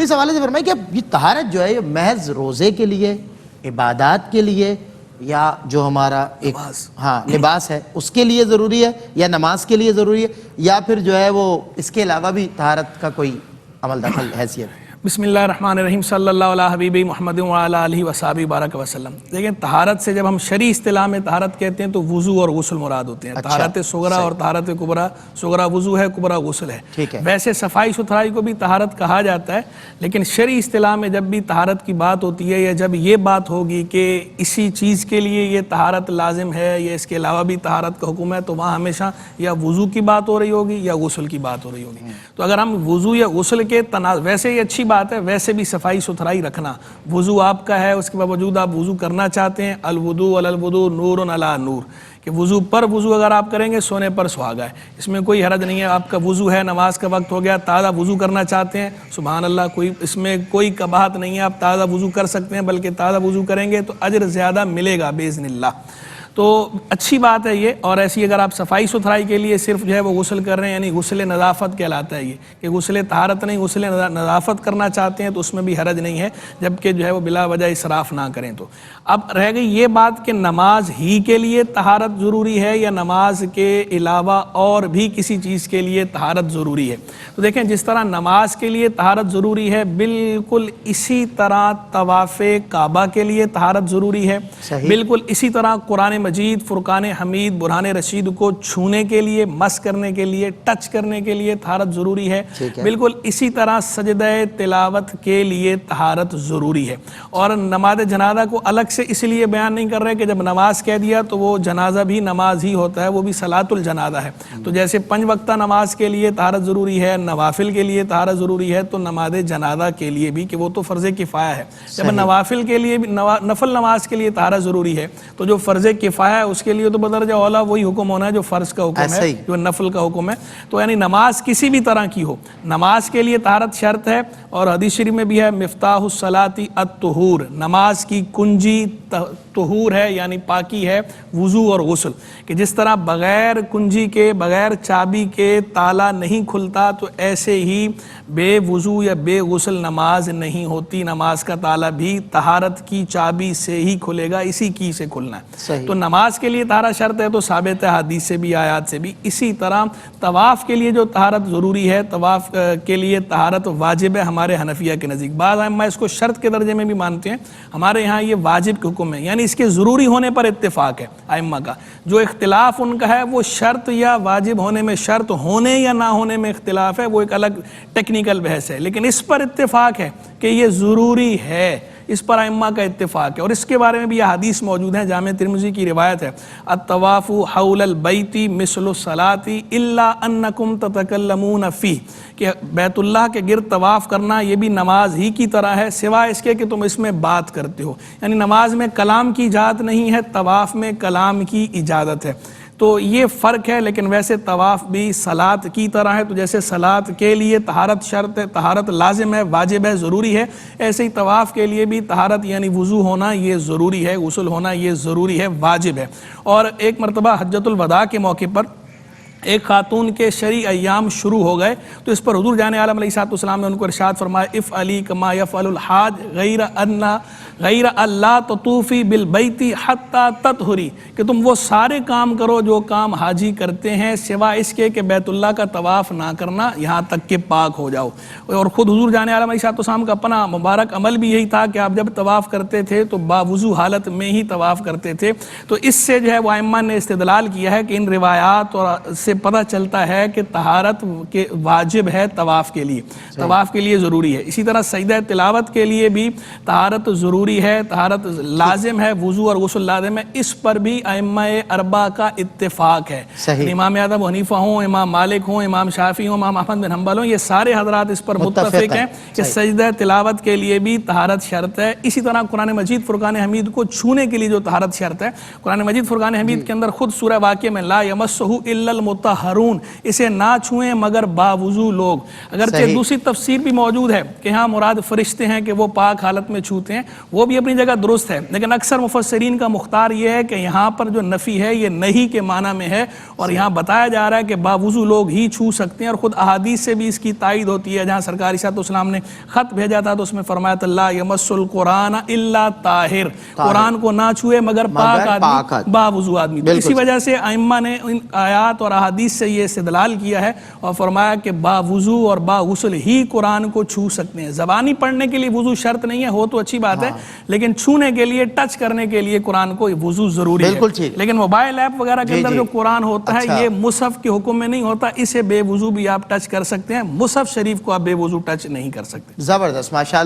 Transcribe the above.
اس حوالے سے فرمائیں کہ اب یہ طہارت جو ہے یہ محض روزے کے لیے، عبادات کے لیے، یا جو ہمارا ایک لباس ہے اس کے لیے ضروری ہے، یا نماز کے لیے ضروری ہے، یا پھر جو ہے وہ اس کے علاوہ بھی طہارت کا کوئی عمل دخل حیثیت؟ بسم اللہ الرحمن الرحیم، صلی اللہ علیہ حبیبی محمد وعلی آلہ وصحبہ بارک وسلم۔ دیکھیں طہارت سے جب ہم شرعی اصطلاح میں طہارت کہتے ہیں تو وضو اور غسل مراد ہوتے ہیں۔ طہارت صغریٰ اور طہارت کبریٰ، صغریٰ وضو ہے، کبریٰ غسل ہے۔ ویسے صفائی ستھرائی کو بھی طہارت کہا جاتا ہے، لیکن شرعی اصطلاح میں جب بھی طہارت کی بات ہوتی ہے، یا جب یہ بات ہوگی کہ اسی چیز کے لیے یہ طہارت لازم ہے یا اس کے علاوہ بھی طہارت کا حکم ہے، تو وہاں ہمیشہ یا وضو کی بات ہو رہی ہوگی یا غسل کی بات ہو رہی ہوگی۔ تو اگر ہم وضو یا غسل کے ویسے یہ اچھی بات ہے، ویسے بھی صفائی ستھرائی رکھنا، وضو آپ کا ہے، اس کے باوجود آپ وضو کرنا چاہتے ہیں، الوضو علی الوضو نور علی نور، کہ وضو پر وضو اگر آپ کریں گے سونے پر سہاگا ہے، اس میں کوئی حرج نہیں ہے۔ آپ کا وضو ہے، نماز کا وقت ہو گیا، تازہ وضو کرنا چاہتے ہیں، سبحان اللہ، اس میں کوئی قباحت نہیں ہے، آپ تازہ وضو کر سکتے ہیں، بلکہ تازہ وضو کریں گے تو اجر زیادہ ملے گا باذن اللہ۔ تو اچھی بات ہے یہ۔ اور ایسی اگر آپ صفائی ستھرائی کے لیے صرف جو ہے وہ غسل کر رہے ہیں، یعنی غسل نظافت کہلاتا ہے یہ، کہ غسل طہارت نہیں، غسل نظافت کرنا چاہتے ہیں تو اس میں بھی حرج نہیں ہے، جبکہ جو ہے وہ بلا وجہ اسراف نہ کریں۔ تو اب رہ گئی یہ بات کہ نماز ہی کے لیے طہارت ضروری ہے یا نماز کے علاوہ اور بھی کسی چیز کے لیے طہارت ضروری ہے۔ تو دیکھیں جس طرح نماز کے لیے طہارت ضروری ہے، بالکل اسی طرح طواف کعبہ کے لیے طہارت ضروری ہے، بالکل اسی طرح قرآن مجید، فرقان حمید، برہان رشید کو چھونے کے لیے، مس کرنے کے لیے، ٹچ کرنے کے لیے طہارت ضروری ہے، بالکل اسی طرح سجدہ تلاوت کے لیے طہارت ضروری ہے۔ اور نماز جنازہ کو الگ سے اس لیے بیان نہیں کر رہے کہ جب نماز کہہ دیا تو وہ جنازہ بھی نماز ہی ہوتا ہے، وہ بھی صلاۃ الجنازہ ہے۔ تو جیسے 5 وقتہ نماز کے لیے طہارت ضروری ہے، نوافل کے لیے طہارت ضروری ہے، تو نماز جنازہ کے لیے بھی، کہ وہ تو فرض کفایہ ہے، جب نوافل کے لیے بھی، نفل نماز کے لیے طہارت ضروری ہے، تو جو فرض کفایہ ہے اس کے لیے تو بدرجہ اولا وہی حکم ہونا ہے جو فرض کا حکم ہے، جو نفل کا حکم ہے۔ تو یعنی نماز کسی بھی طرح کی ہو، نماز کے لیے طہارت شرط ہے۔ اور حدیث شریف میں بھی ہے مفتاح الصلاۃ الطہور، نماز کی کنجی طہور ہے، یعنی پاکی ہے، وضو اور غسل، کہ جس طرح بغیر کنجی کے، بغیر چابی کے تالا نہیں کھلتا، تو ایسے ہی بے وضو یا بے غسل نماز نہیں ہوتی، نماز کا تالا بھی طہارت کی چابی سے ہی کھلے گا، اسی کی سے کھلنا ہے۔ تو نماز کے لیے طہارت شرط ہے، تو ثابت ہے حدیث سے بھی، آیات سے بھی۔ اسی طرح طواف کے لیے جو طہارت ضروری ہے، طواف کے لیے طہارت واجب ہے ہمارے حنفیہ کے نزدیک، بعض ائمہ اس کو شرط کے درجے میں بھی مانتے ہیں، ہمارے یہاں یہ واجب کا حکم ہے، یعنی اس کے ضروری ہونے پر اتفاق ہے ائمہ کا۔ جو اختلاف ان کا ہے وہ شرط یا واجب ہونے میں، شرط ہونے یا نہ ہونے میں اختلاف ہے، وہ ایک الگ ٹیکنیکل بحث ہے، لیکن اس پر اتفاق ہے کہ یہ ضروری ہے، اس پر ائمہ کا اتفاق ہے۔ اور اس کے بارے میں بھی یہ حدیث موجود ہیں، جامع ترمذی کی روایت ہے، الطواف حول البیت مثل الصلاۃ الا انکم تتکلمون فیہ، کہ بیت اللہ کے گرد طواف کرنا یہ بھی نماز ہی کی طرح ہے، سوائے اس کے کہ تم اس میں بات کرتے ہو، یعنی نماز میں کلام کی اجازت نہیں ہے، طواف میں کلام کی اجازت ہے۔ تو یہ فرق ہے، لیکن ویسے طواف بھی صلاۃ کی طرح ہے۔ تو جیسے صلاۃ کے لیے طہارت شرط ہے، طہارت لازم ہے، واجب ہے، ضروری ہے، ایسے ہی طواف کے لیے بھی طہارت یعنی وضو ہونا یہ ضروری ہے، غسل ہونا یہ ضروری ہے، واجب ہے۔ اور ایک مرتبہ حجۃ الوداع کے موقع پر ایک خاتون کے شرعی ایام شروع ہو گئے، تو اس پر حضور جان عالم علیہ الصلوۃ والسلام نے ان کو ارشاد فرمایا، افعلی کما یفعل الحاج غیر اللہ تطوفی بالبیت حتی تطہری، کہ تم وہ سارے کام کرو جو کام حاجی کرتے ہیں، سوائے اس کے کہ بیت اللہ کا طواف نہ کرنا، یہاں تک کہ پاک ہو جاؤ۔ اور خود حضور جان عالم علیہ الصلوۃ والسلام کا اپنا مبارک عمل بھی یہی تھا کہ آپ جب طواف کرتے تھے تو باوضو حالت میں ہی طواف کرتے تھے۔ تو اس سے جو ہے وہ ائمہ نے استدلال کیا ہے کہ ان روایات اور سے پتہ چلتا ہے کہ طہارت کے واجب ہے طواف کے لیے، طواف کے لیے ضروری ہے۔ اسی طرح سجدہ تلاوت کے لیے بھی طہارت ضروری ہے، طہارت لازم ہے، وضو اور غسل لازم ہے، اس پر بھی ائمہ اربعہ کا اتفاق ہے۔ امام اعظم حنیفہ ہوں، امام مالک ہوں، امام شافعی ہوں، امام احمد بن حنبل ہوں، یہ سارے حضرات اس پر متفق ہیں کہ سجدہ تلاوت کے لیے بھی طہارت شرط ہے۔ اسی طرح قرآن مجید فرقان حمید کو چھونے کے لیے جو طہارت شرط ہے، قرآن مجید فرقان حمید کے اندر خود سورہ واقعہ میں لا یمسہ الا مطہرون، اسے نہ چھوئیں مگر باوضو لوگ۔ اگرچہ صحیح۔ دوسری تفسیر بھی موجود ہے کہ ہاں مراد فرشتے ہیں کہ وہ پاک حالت میں چھوتے ہیں، وہ بھی اپنی جگہ درست ہے، لیکن اکثر مفسرین کا مختار یہ ہے کہ یہاں پر جو نفی ہے یہ نہیں کے معنی میں ہے، اور یہاں بتایا جا رہا ہے کہ باوضو لوگ ہی چھو سکتے ہیں، اور خود احادیث سے بھی اس کی تائید ہوتی ہے۔ جہاں سرکار عیسیٰ علیہ السلام نے خط بھیجا تھا تو اس میں فرمایا تھا لا یمس القرآن الا طاہر، قرآن کو نہ چھوئے مگر پاک آدمی، باوضو آدمی۔ تو اسی وجہ سے ائمہ نے ان آیات اور احادیث سے یہ استدلال کیا ہے اور فرمایا کہ باوضو اور باغسل ہی قرآن کو چھو سکتے ہیں۔ زبانی پڑھنے کے لیے وضو شرط نہیں ہے، ہو تو اچھی بات ہے، لیکن چھونے کے لیے، ٹچ کرنے کے لیے قرآن کو وضو ضروری ہے۔ بالکل ٹھیک۔ لیکن موبائل ایپ وغیرہ کے اندر جو قرآن ہوتا ہے یہ مصحف کے حکم میں نہیں ہوتا، اسے بے وضو بھی آپ ٹچ کر سکتے ہیں، مصحف شریف کو آپ بے وضو ٹچ نہیں کر سکتے۔ زبردست، ماشاءاللہ۔